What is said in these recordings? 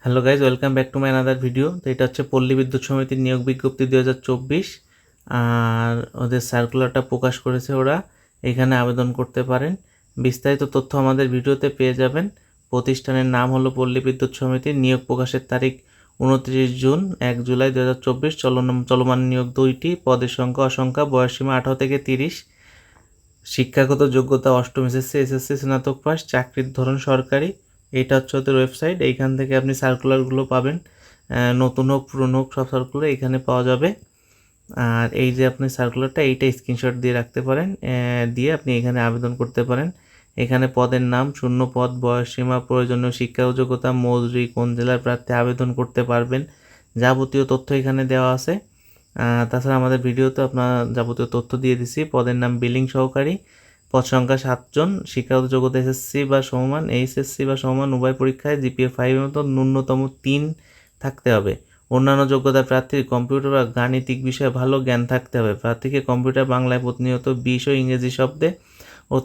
Hello guys, welcome back to my another video. তো এটা হচ্ছে পল্লী বিদ্যুৎ সমিতির নিয়োগ বিজ্ঞপ্তি 2024 আর ওদের সার্কুলারটা প্রকাশ করেছে ওরা। এখানে আবেদন করতে পারেন। বিস্তারিত তথ্য আমাদের ভিডিওতে পেয়ে যাবেন। প্রতিষ্ঠানের নাম হলো পল্লী বিদ্যুৎ সমিতি। নিয়োগ প্রকাশের তারিখ 29 জুন, 1 জুলাই 2024। চলমান নিয়োগ 2টি। পদের সংখ্যা অসংখ্যা। বয়সসীমা 18 থেকে 30। শিক্ষাগত যোগ্যতা অষ্টম এসএসসি, এসএসসি স্নাতক পাস। চাকরির ধরন সরকারি। এইটা হচ্ছে ওদের ওয়েবসাইট। এইখান থেকে আপনি সার্কুলারগুলো পাবেন। নতুন হোক পুরনো হোক সব সার্কুলার এখানে পাওয়া যাবে। আর এই যে আপনি সার্কুলারটা এইটা স্ক্রিনশট দিয়ে রাখতে পারেন, দিয়ে আপনি এখানে আবেদন করতে পারেন। এখানে পদের নাম, শূন্য পদ, বয়সসীমা, প্রয়োজনীয় শিক্ষা ও যোগ্যতা, মজুরি, কোন জেলার প্রার্থী আবেদন করতে পারবেন, যাবতীয় তথ্য এখানে দেওয়া আছে। তাছাড়া আমাদের ভিডিওতে আপনার যাবতীয় তথ্য দিয়ে দিছি। পদের নাম বিলিং সহকারী। পদ সংখ্যা 7 জন। শিক্ষাগত যোগ্যতা এসএসসি বা সমমান, এইচএসসি বা সমমান উভয় পরীক্ষায় জিপিএ 5 এর মতো ন্যূনতম 3 থাকতে হবে। অন্যান্য যোগ্যতা প্রার্থীর কম্পিউটার বা গাণিতিক বিষয়ে ভালো জ্ঞান থাকতে হবে। প্রার্থীকে কম্পিউটার বাংলায় প্রতিনিয়ত 20 ও ইংরেজি শব্দে ও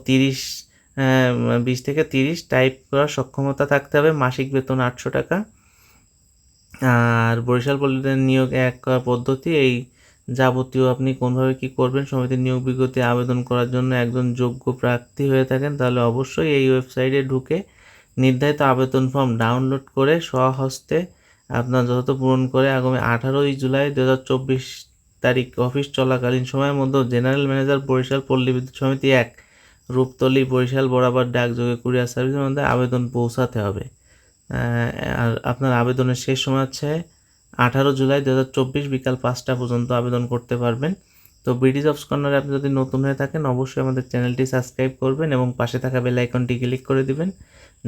20 থেকে 30 টাইপ করার সক্ষমতা থাকতে হবে। মাসিক বেতন 800 টাকা। আর বরিশাল পল্লীতে নিয়োগ এক পদ্ধতি। এই যাবতীয় আপনি কোনভাবে কি করবেন, সমিতির নিয়োগ বিজ্ঞপ্তি আবেদন করার জন্য একজন যোগ্য প্রার্থী হয়ে থাকেন তাহলে অবশ্যই এই ওয়েবসাইটে ঢুকে নির্ধারিত আবেদন ফর্ম ডাউনলোড করে স্বহস্তে আপনার যথাযথ পূরণ করে আগামী 18 জুলাই 2024 তারিখ অফিস চলাকালীন সময়ের মধ্যে জেনারেল ম্যানেজার বরিশাল পল্লী বিদ্যুৎ সমিতি 1, রূপতলী বরিশাল বরাবর ডাকযোগে কুরিয়ার সার্ভিসের মধ্যে আবেদন পৌঁছাতে হবে। আর আপনার আবেদনের শেষ সময় হচ্ছে 18 জুলাই 2024 বিকাল 5টা পর্যন্ত আবেদন করতে পারবেন। তো বিডি জবস কর্নারে আপনি যদি নতুন হয়ে থাকেন অবশ্যই আমাদের চ্যানেলটি সাবস্ক্রাইব করবেন এবং পাশে থাকা বেল আইকনটি ক্লিক করে দিবেন,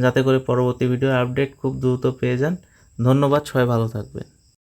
যাতে করে পরবর্তী ভিডিও আপডেট খুব দ্রুত পেয়ে যান। ধন্যবাদ, সবাই ভালো থাকবেন।